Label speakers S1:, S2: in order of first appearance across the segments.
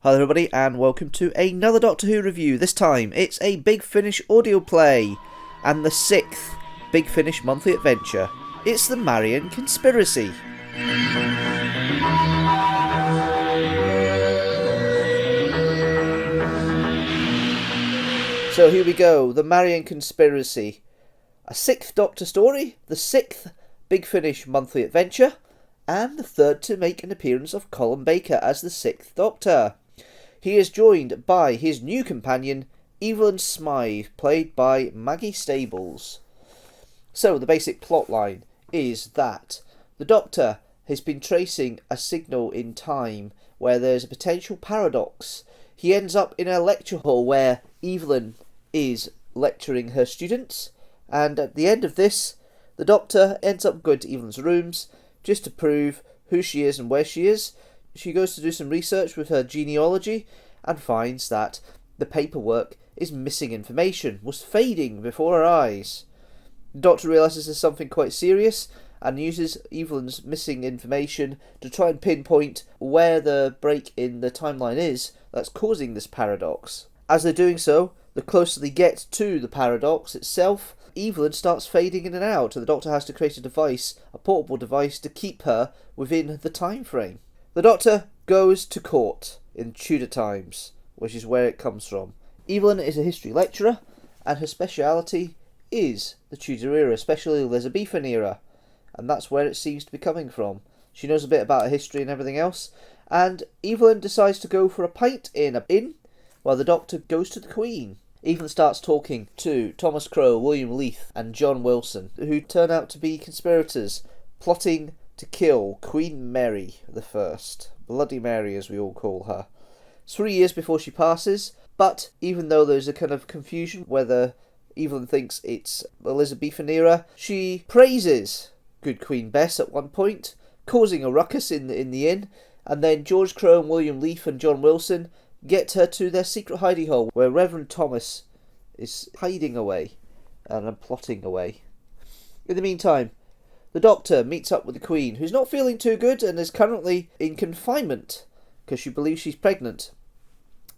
S1: Hello everybody and welcome to another Doctor Who review. This time it's a Big Finish audio play and the 6th Big Finish monthly adventure. It's the Marian Conspiracy. So here we go, the Marian Conspiracy. A 6th Doctor story, the 6th Big Finish monthly adventure, and the 3rd to make an appearance of Colin Baker as the 6th Doctor. He is joined by his new companion, Evelyn Smythe, played by Maggie Stables. So, the basic plotline is that the Doctor has been tracing a signal in time where there's a potential paradox. He ends up in a lecture hall where Evelyn is lecturing her students, and at the end of this, the Doctor ends up going to Evelyn's rooms just to prove who she is and where she is. She goes to do some research with her genealogy and finds that the paperwork is missing information, was fading before her eyes. The Doctor realises there's something quite serious and uses Evelyn's missing information to try and pinpoint where the break in the timeline is that's causing this paradox. As they're doing so, the closer they get to the paradox itself, Evelyn starts fading in and out, and the Doctor has to create a device, a portable device, to keep her within the time frame. The Doctor goes to court in Tudor times, which is where it comes from. Evelyn is a history lecturer, and her speciality is the Tudor era, especially the Elizabethan era, and that's where it seems to be coming from. She knows a bit about her history and everything else, and Evelyn decides to go for a pint in an inn while the Doctor goes to the Queen. Evelyn starts talking to Thomas Crowe, William Leith, and John Wilson, who turn out to be conspirators, plotting to kill Queen Mary I, Bloody Mary as we all call her. It's 3 years before she passes, but even though there's a kind of confusion whether Evelyn thinks it's Elizabethan era, she praises good Queen Bess at one point, causing a ruckus in the inn, and then George Crowe and William Leith and John Wilson get her to their secret hidey hole where Reverend Thomas is hiding away and plotting away. In the meantime, the Doctor meets up with the Queen, who's not feeling too good and is currently in confinement because she believes she's pregnant.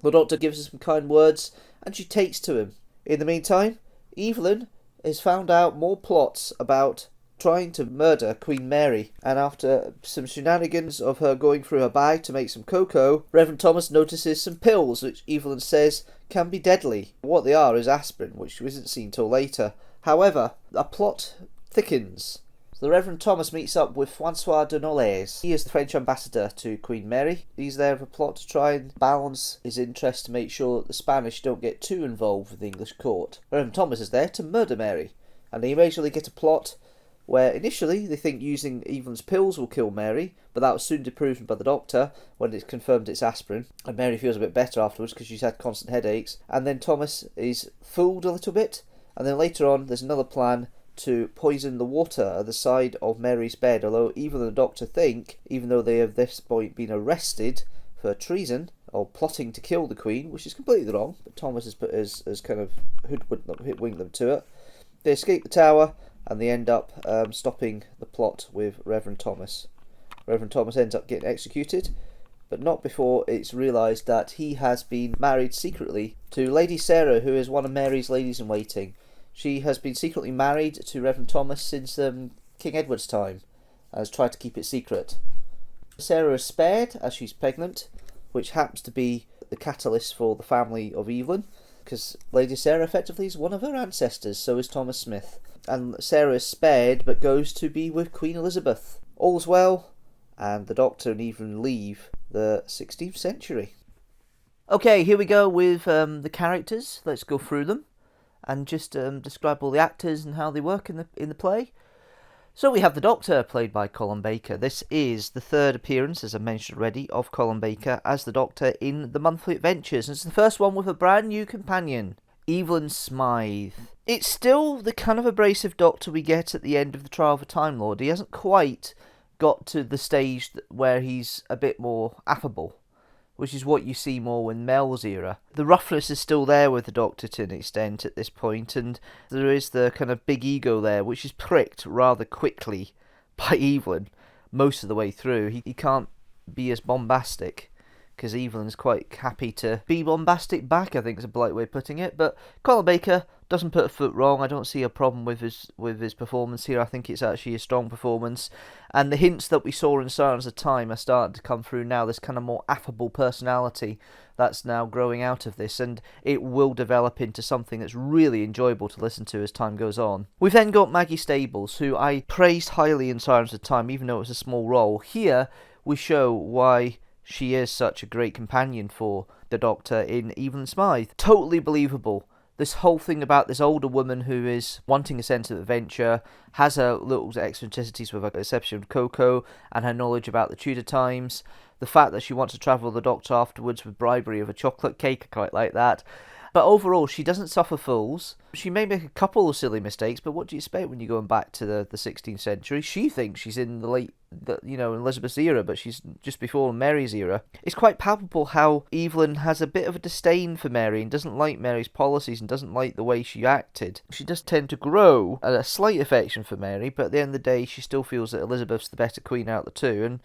S1: The Doctor gives her some kind words and she takes to him. In the meantime, Evelyn has found out more plots about trying to murder Queen Mary, and after some shenanigans of her going through her bag to make some cocoa, Reverend Thomas notices some pills which Evelyn says can be deadly. What they are is aspirin, which isn't seen till later. However, a plot thickens. The Reverend Thomas meets up with Francois de Nolez. He is the French ambassador to Queen Mary. He's there with a plot to try and balance his interest to make sure that the Spanish don't get too involved with the English court. Reverend Thomas is there to murder Mary, and they eventually get a plot where initially they think using Evelyn's pills will kill Mary, but that was soon disproven by the Doctor when it's confirmed it's aspirin, and Mary feels a bit better afterwards because she's had constant headaches, and then Thomas is fooled a little bit, and then later on there's another plan to poison the water at the side of Mary's bed, although Evelyn and the Doctor think, even though they have at this point been arrested for treason or plotting to kill the Queen, which is completely wrong, but Thomas has kind of hoodwinked them to it. They escape the tower and they end up stopping the plot with Reverend Thomas. Reverend Thomas ends up getting executed, but not before it's realised that he has been married secretly to Lady Sarah, who is one of Mary's ladies-in-waiting. She has been secretly married to Reverend Thomas since King Edward's time, and has tried to keep it secret. Sarah is spared as she's pregnant, which happens to be the catalyst for the family of Evelyn, because Lady Sarah effectively is one of her ancestors, so is Thomas Smith. And Sarah is spared but goes to be with Queen Elizabeth. All's well, and the Doctor and Evelyn leave the 16th century. Okay, here we go with the characters. Let's go through them and just describe all the actors and how they work in the play. So we have the Doctor, played by Colin Baker. This is the 3rd appearance, as I mentioned already, of Colin Baker as the Doctor in the monthly adventures. And it's the first one with a brand new companion, Evelyn Smythe. It's still the kind of abrasive Doctor we get at the end of the Trial of a Time Lord. He hasn't quite got to the stage where he's a bit more affable, which is what you see more in Mel's era. The roughness is still there with the Doctor to an extent at this point, and there is the kind of big ego there, which is pricked rather quickly by Evelyn most of the way through. He can't be as bombastic because Evelyn's quite happy to be bombastic back, I think is a polite way of putting it. But Colin Baker doesn't put a foot wrong. I don't see a problem with his performance here. I think it's actually a strong performance. And the hints that we saw in Silence of Time are starting to come through now. This kind of more affable personality that's now growing out of this, and it will develop into something that's really enjoyable to listen to as time goes on. We've then got Maggie Stables, who I praised highly in Silence of Time, even though it was a small role. Here, we show why she is such a great companion for the Doctor in Evelyn Smythe. Totally believable. This whole thing about this older woman who is wanting a sense of adventure, has her little eccentricities with her exception of Coco, and her knowledge about the Tudor times. The fact that she wants to travel with the Doctor afterwards with bribery of a chocolate cake, I quite like that. But overall, she doesn't suffer fools. She may make a couple of silly mistakes, but what do you expect when you're going back to the 16th century? She thinks she's in Elizabeth's era, but she's just before Mary's era. It's quite palpable how Evelyn has a bit of a disdain for Mary and doesn't like Mary's policies and doesn't like the way she acted. She does tend to grow a slight affection for Mary, but at the end of the day, she still feels that Elizabeth's the better queen out of the two, and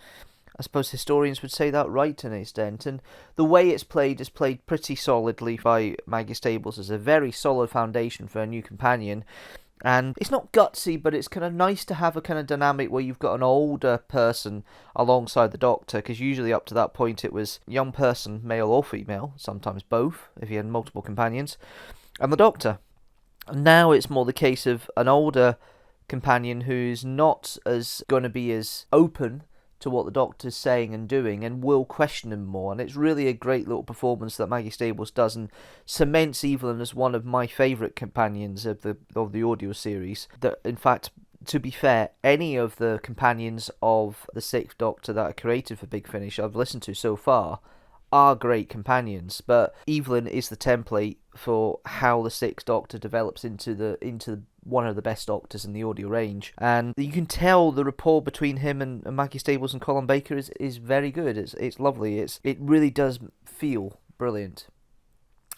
S1: I suppose historians would say that right to an extent, and the way it's played is played pretty solidly by Maggie Stables as a very solid foundation for a new companion. And it's not gutsy, but it's kind of nice to have a kind of dynamic where you've got an older person alongside the Doctor, because usually up to that point it was young person, male or female, sometimes both, if you had multiple companions, and the Doctor. And now it's more the case of an older companion who's not as going to be as open to what the Doctor's saying and doing, and will question him more. And it's really a great little performance that Maggie Stables does, and cements Evelyn as one of my favourite companions of the audio series. That, in fact, to be fair, any of the companions of the Sixth Doctor that are created for Big Finish I've listened to so far are great companions, but Evelyn is the template for how the Sixth Doctor develops into one of the best Doctors in the audio range. And you can tell the rapport between him and Maggie Stables and Colin Baker is very good. It's lovely. It really does feel brilliant.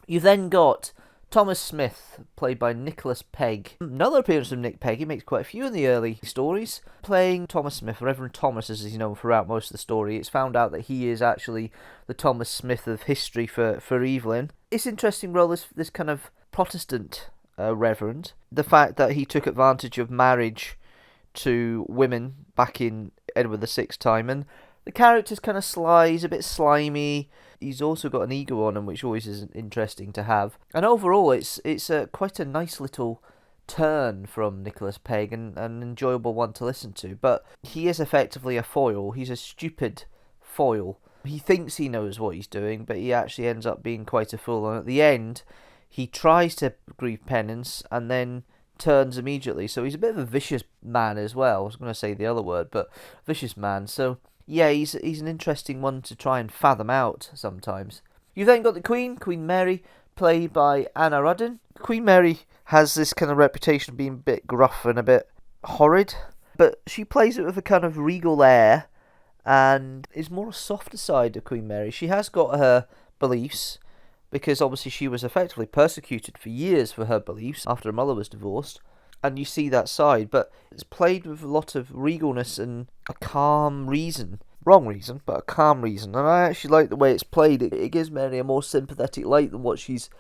S1: You've then got Thomas Smith, played by Nicholas Pegg. Another appearance from Nick Pegg. He makes quite a few in the early stories. Playing Thomas Smith, Reverend Thomas as he's known throughout most of the story. It's found out that he is actually the Thomas Smith of history for Evelyn. It's an interesting role, this kind of Protestant reverend. The fact that he took advantage of marriage to women back in Edward VI's time, and the character's kind of sly, he's a bit slimy. He's also got an ego on him, which always is interesting to have. And overall, it's quite a nice little turn from Nicholas Pegg, and an enjoyable one to listen to. But he is effectively a foil. He's a stupid foil. He thinks he knows what he's doing, but he actually ends up being quite a fool. And at the end, he tries to grieve penance and then turns immediately. So he's a bit of a vicious man as well. I was going to say the other word, but vicious man. So yeah, he's an interesting one to try and fathom out sometimes. You've then got the Queen Mary, played by Anna Ruddin. Queen Mary has this kind of reputation of being a bit gruff and a bit horrid, but she plays it with a kind of regal air, and is more a softer side of Queen Mary. She has got her beliefs, because obviously she was effectively persecuted for years for her beliefs after her mother was divorced, and you see that side, but it's played with a lot of regalness and a calm reason. Wrong reason, but a calm reason. And I actually like the way it's played. It gives Mary a more sympathetic light than what she's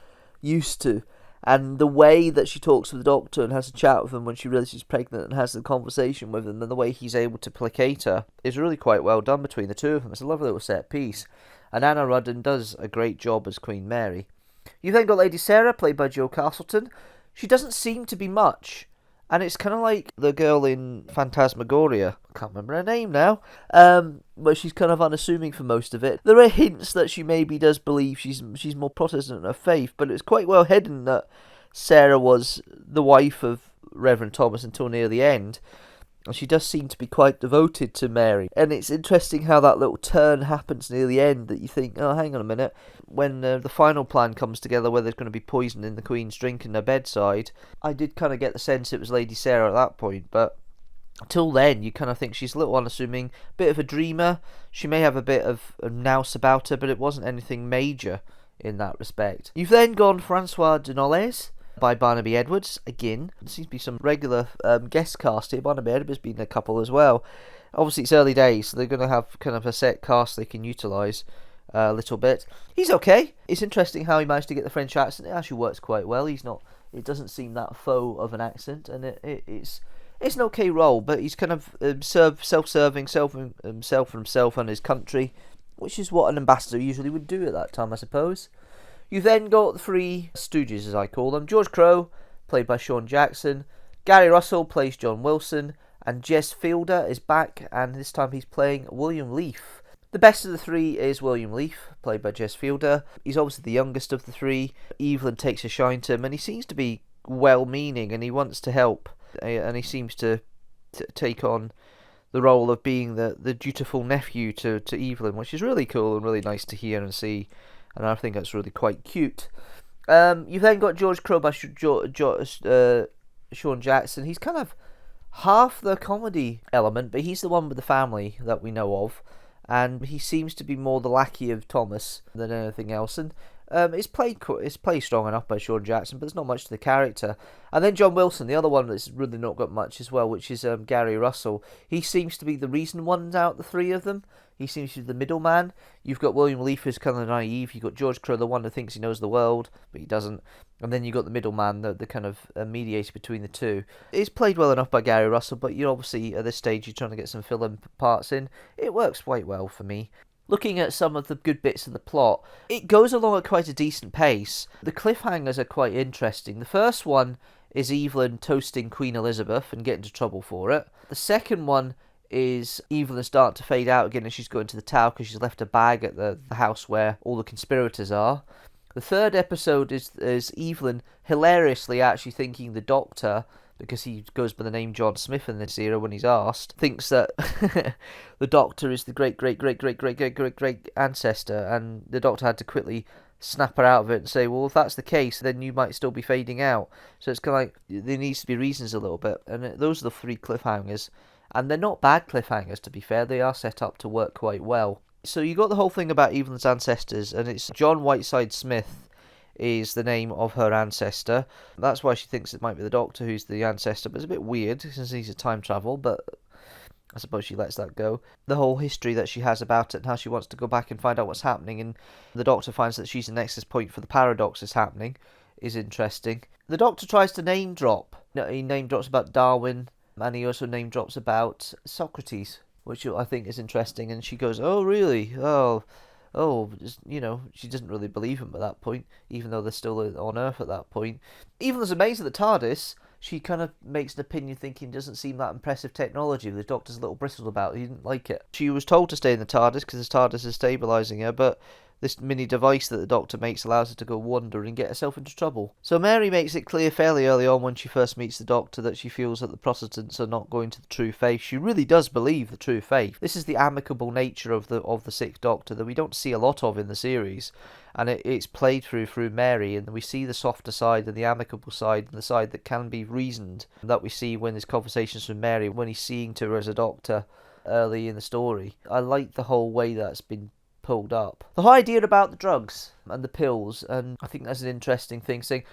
S1: used to. And the way that she talks to the Doctor and has a chat with him when she realises she's pregnant and has the conversation with him, and the way he's able to placate her is really quite well done between the two of them. It's a lovely little set piece. And Anna Ruddin does a great job as Queen Mary. You've then got Lady Sarah, played by Jo Castleton. She doesn't seem to be much, and it's kind of like the girl in Phantasmagoria. I can't remember her name now, but she's kind of unassuming for most of it. There are hints that she maybe does believe she's more Protestant in her faith, but it's quite well hidden that Sarah was the wife of Reverend Thomas until near the end. And she does seem to be quite devoted to Mary. And it's interesting how that little turn happens near the end, that you think, oh, hang on a minute. When the final plan comes together where there's going to be poison in the Queen's drink in her bedside, I did kind of get the sense it was Lady Sarah at that point. But until then, you kind of think she's a little unassuming, bit of a dreamer. She may have a bit of a nous about her, but it wasn't anything major in that respect. You've then gone Francois de Nolles, by Barnaby Edwards. Again, there seems to be some regular guest cast here. Barnaby Edwards has been a couple as well. Obviously it's early days, so they're going to have kind of a set cast they can utilise. a little bit. He's okay. It's interesting how he managed to get the French accent. It actually works quite well. He's not. It doesn't seem that faux of an accent, and it's an okay role. But he's kind of self-serving, himself and his country, which is what an ambassador usually would do at that time, I suppose. You then got the three stooges, as I call them. George Crowe, played by Sean Jackson. Gary Russell plays John Wilson. And Jez Fielder is back, and this time he's playing William Leaf. The best of the three is William Leaf, played by Jez Fielder. He's obviously the youngest of the three. Evelyn takes a shine to him, and he seems to be well-meaning, and he wants to help. And he seems to take on the role of being the dutiful nephew to Evelyn, which is really cool and really nice to hear and see. And I think that's really quite cute. You've then got George Crowe by Sean Jackson. He's kind of half the comedy element, but he's the one with the family that we know of, and he seems to be more the lackey of Thomas than anything else. And it's played strong enough by Sean Jackson, but there's not much to the character. And then John Wilson, the other one that's really not got much as well, which is Gary Russell. He seems to be the reason one's out the three of them. He seems to be the middleman. You've got William Leaf, who's kind of naive. You've got George Crowe, the one who thinks he knows the world, but he doesn't. And then you've got the middleman, the kind of mediator between the two. It's played well enough by Gary Russell, but you obviously, at this stage, you're trying to get some fill-in parts in. It works quite well for me. Looking at some of the good bits of the plot, it goes along at quite a decent pace. The cliffhangers are quite interesting. The first one is Evelyn toasting Queen Elizabeth and getting into trouble for it. The second one is Evelyn starting to fade out again, and she's going to the tower because she's left a bag at the house where all the conspirators are. The third episode is Evelyn hilariously actually thinking the Doctor, because he goes by the name John Smith in this era when he's asked, thinks that the Doctor is the great ancestor, and the Doctor had to quickly snap her out of it and say, well, if that's the case, then you might still be fading out. So it's kind of like, there needs to be reasons a little bit, and those are the three cliffhangers. And they're not bad cliffhangers, to be fair. They are set up to work quite well. So you got the whole thing about Evelyn's ancestors, and it's John Whiteside Smith is the name of her ancestor. That's why she thinks it might be the Doctor who's the ancestor, but it's a bit weird since he's a time travel, but I suppose she lets that go. The whole history that she has about it and how she wants to go back and find out what's happening, and the Doctor finds that she's the nexus point for the paradox that's happening, is interesting. The Doctor tries to name drop. He name drops about Darwin, and he also name drops about Socrates, which I think is interesting. And she goes, oh, really? Oh, she doesn't really believe him at that point, even though they're still on Earth at that point. Even as amazed at the TARDIS, she kind of makes an opinion thinking doesn't seem that impressive technology. The Doctor's a little bristled about it. He didn't like it. She was told to stay in the TARDIS because the TARDIS is stabilising her, but this mini device that the Doctor makes allows her to go wander and get herself into trouble. So Mary makes it clear fairly early on when she first meets the Doctor that she feels that the Protestants are not going to the true faith. She really does believe the true faith. This is the amicable nature of the Sixth Doctor that we don't see a lot of in the series, and it's played through Mary, and we see the softer side and the amicable side and the side that can be reasoned that we see when there's conversations with Mary when he's seeing to her as a Doctor early in the story. I like the whole way that's been pulled up. The whole idea about the drugs and the pills, and I think that's an interesting thing, saying,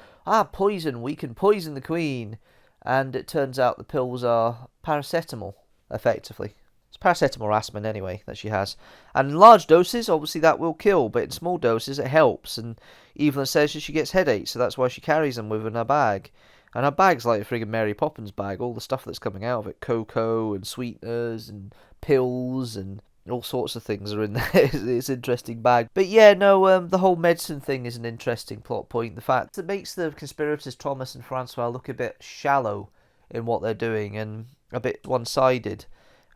S1: poison, we can poison the Queen, and it turns out the pills are paracetamol, effectively. It's paracetamol or aspirin anyway that she has, and in large doses obviously that will kill, but in small doses it helps. And Evelyn says that she gets headaches, so that's why she carries them with her in her bag. And her bag's like a friggin' Mary Poppins bag, all the stuff that's coming out of it, cocoa and sweeteners and pills and all sorts of things are in there. It's an interesting bag. But yeah, no, the whole medicine thing is an interesting plot point. The fact that makes the conspirators, Thomas and Francois, look a bit shallow in what they're doing and a bit one-sided.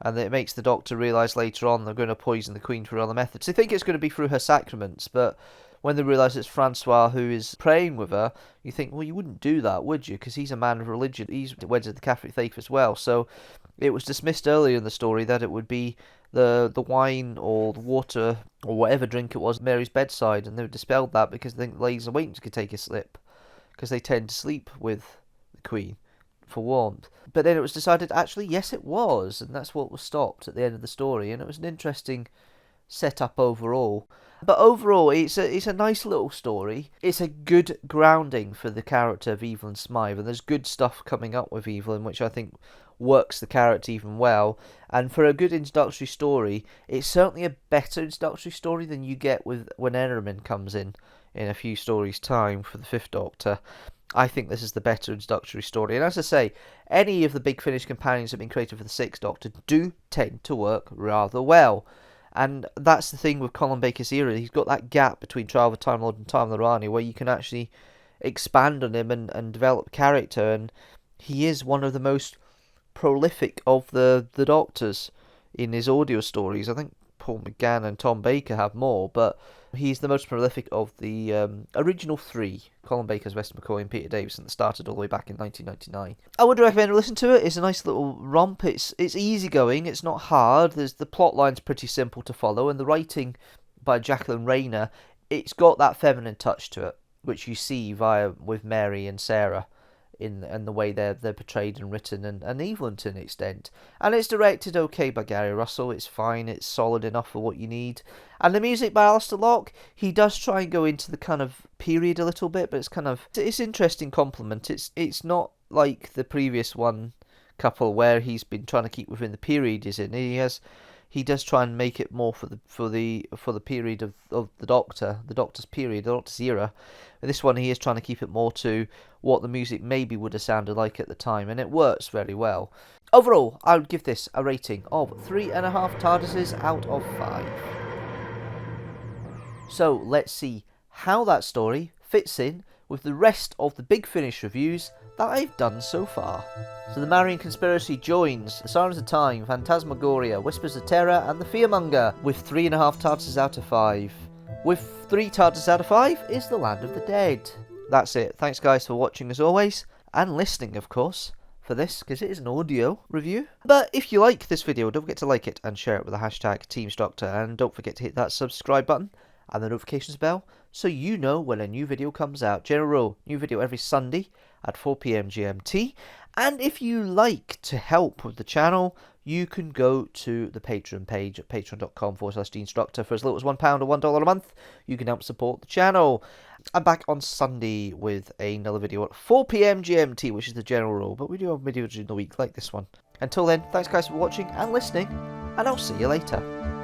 S1: And it makes the Doctor realise later on they're going to poison the Queen through other methods. They think it's going to be through her sacraments, but when they realise it's Francois who is praying with her, you think, well, you wouldn't do that, would you? Because he's a man of religion. He's wedded to the Catholic faith as well. So it was dismissed earlier in the story that it would be the wine or the water or whatever drink it was at Mary's bedside, and they dispelled that because they think ladies and waiting could take a slip, because they tend to sleep with the Queen for warmth. But then it was decided, actually, yes, it was, and that's what was stopped at the end of the story. And it was an interesting set up overall. But overall, it's a nice little story. It's a good grounding for the character of Evelyn Smythe, and there's good stuff coming up with Evelyn, which I think works the character even well. And for a good introductory story, it's certainly a better introductory story than you get with when Ermin comes in a few stories' time for the Fifth Doctor. I think this is the better introductory story. And as I say, any of the Big Finish companions that have been created for the Sixth Doctor do tend to work rather well. And that's the thing with Colin Baker's era. He's got that gap between Trial of a Time Lord and Time of the Rani where you can actually expand on him and develop character. And he is one of the most prolific of the Doctors in his audio stories. I think Paul McGann and Tom Baker have more, but he's the most prolific of the original three. Colin Baker's, Weston McCoy and Peter Davison, that started all the way back in 1999. I would recommend listening to it. It's a nice little romp. It's easygoing. It's not hard. The plot line's pretty simple to follow, and the writing by Jacqueline Rayner, it's got that feminine touch to it, which you see with Mary and Sarah in the way they're portrayed and written, and Evelyn to an extent. And it's directed okay by Gary Russell. It's fine. It's solid enough for what you need. And the music by Alistair Locke, he does try and go into the kind of period a little bit, but it's interesting compliment. It's not like the previous one couple where he's been trying to keep within the period he's in. He does try and make it more for the period of the Doctor's period, the Doctor's era. This one he is trying to keep it more to what the music maybe would have sounded like at the time, and it works very well. Overall, I would give this a rating of 3.5 TARDISes out of 5. So let's see how that story fits in with the rest of the Big Finish reviews that I've done so far. So the Marian Conspiracy joins Sirens of Time, Phantasmagoria, Whispers of Terror and The Fearmonger with 3.5 TARDISes out of 5. With 3 TARDISes out of 5 is The Land of the Dead. That's it. Thanks guys for watching as always, and listening of course, for this, because it is an audio review. But if you like this video, don't forget to like it and share it with the hashtag Teamstructor, and don't forget to hit that subscribe button and the notifications bell so you know when a new video comes out. General rule, new video every Sunday at 4 PM GMT. And if you like to help with the channel, you can go to the Patreon page at patreon.com/Deanstructor. For as little as £1 or $1 a month, you can help support the channel. I'm back on Sunday with another video at 4 PM GMT, which is the general rule, but we do have videos during the week like this one. Until then, thanks guys for watching and listening, and I'll see you later.